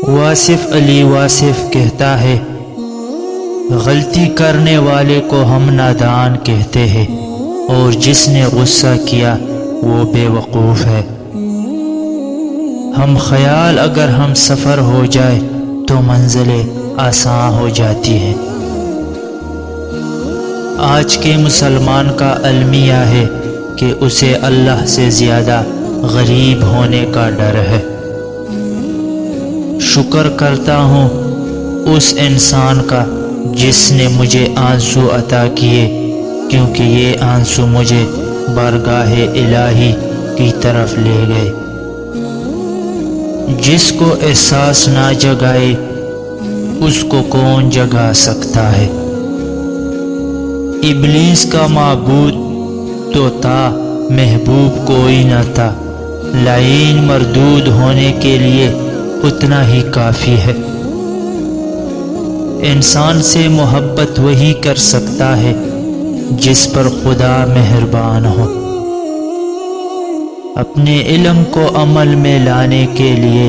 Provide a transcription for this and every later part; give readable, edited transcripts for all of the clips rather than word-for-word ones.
واصف علی واصف کہتا ہے، غلطی کرنے والے کو ہم نادان کہتے ہیں، اور جس نے غصہ کیا وہ بے وقوف ہے۔ ہم خیال اگر ہم سفر ہو جائے تو منزلیں آسان ہو جاتی ہیں۔ آج کے مسلمان کا المیہ ہے کہ اسے اللہ سے زیادہ غریب ہونے کا ڈر ہے۔ شکر کرتا ہوں اس انسان کا جس نے مجھے آنسو عطا کیے، کیونکہ یہ آنسو مجھے بارگاہ الہی کی طرف لے گئے۔ جس کو احساس نہ جگائے اس کو کون جگا سکتا ہے؟ ابلیس کا معبود تو تھا، محبوب کوئی نہ تھا۔ لعین مردود ہونے کے لیے اتنا ہی کافی ہے۔ انسان سے محبت وہی کر سکتا ہے جس پر خدا مہربان ہو۔ اپنے علم کو عمل میں لانے کے لیے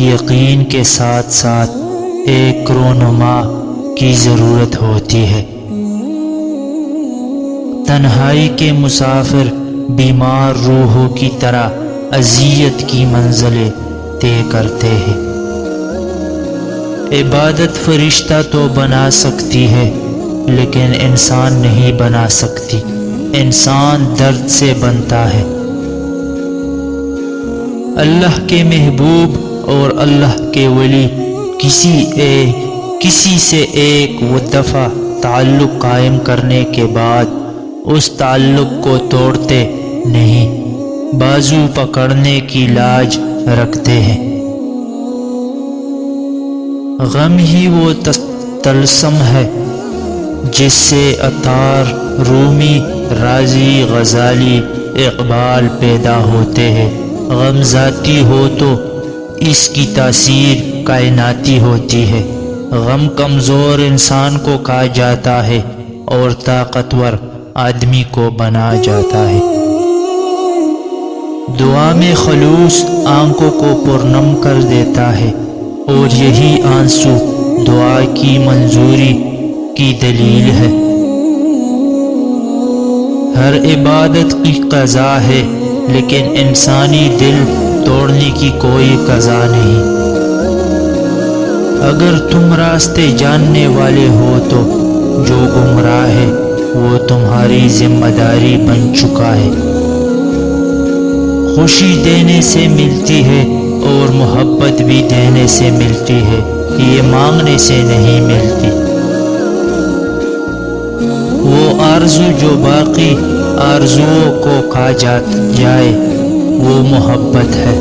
یقین کے ساتھ ساتھ ایک رہنما کی ضرورت ہوتی ہے۔ تنہائی کے مسافر بیمار روحوں کی طرح اذیت کی منزلیں طے کرتے ہیں۔ عبادت فرشتہ تو بنا سکتی ہے لیکن انسان نہیں بنا سکتی۔ انسان درد سے بنتا ہے۔ اللہ کے محبوب اور اللہ کے ولی کسی سے ایک دفعہ تعلق قائم کرنے کے بعد اس تعلق کو توڑتے نہیں، بازو پکڑنے کی لاج رکھتے ہیں۔ غم ہی وہ طلسم ہے جس سے عطار، رومی، رازی، غزالی، اقبال پیدا ہوتے ہیں۔ غم ذاتی ہو تو اس کی تاثیر کائناتی ہوتی ہے۔ غم کمزور انسان کو کھا جاتا ہے اور طاقتور آدمی کو بنا جاتا ہے۔ دعا میں خلوص آنکھوں کو پرنم کر دیتا ہے، اور یہی آنسو دعا کی منظوری کی دلیل ہے۔ ہر عبادت کی قضا ہے لیکن انسانی دل توڑنے کی کوئی قضا نہیں۔ اگر تم راستے جاننے والے ہو تو جو گمراہ ہے وہ تمہاری ذمہ داری بن چکا ہے۔ خوشی دینے سے ملتی ہے اور محبت بھی دینے سے ملتی ہے، یہ مانگنے سے نہیں ملتی۔ وہ آرزو جو باقی آرزوؤں کو کھا جائے وہ محبت ہے۔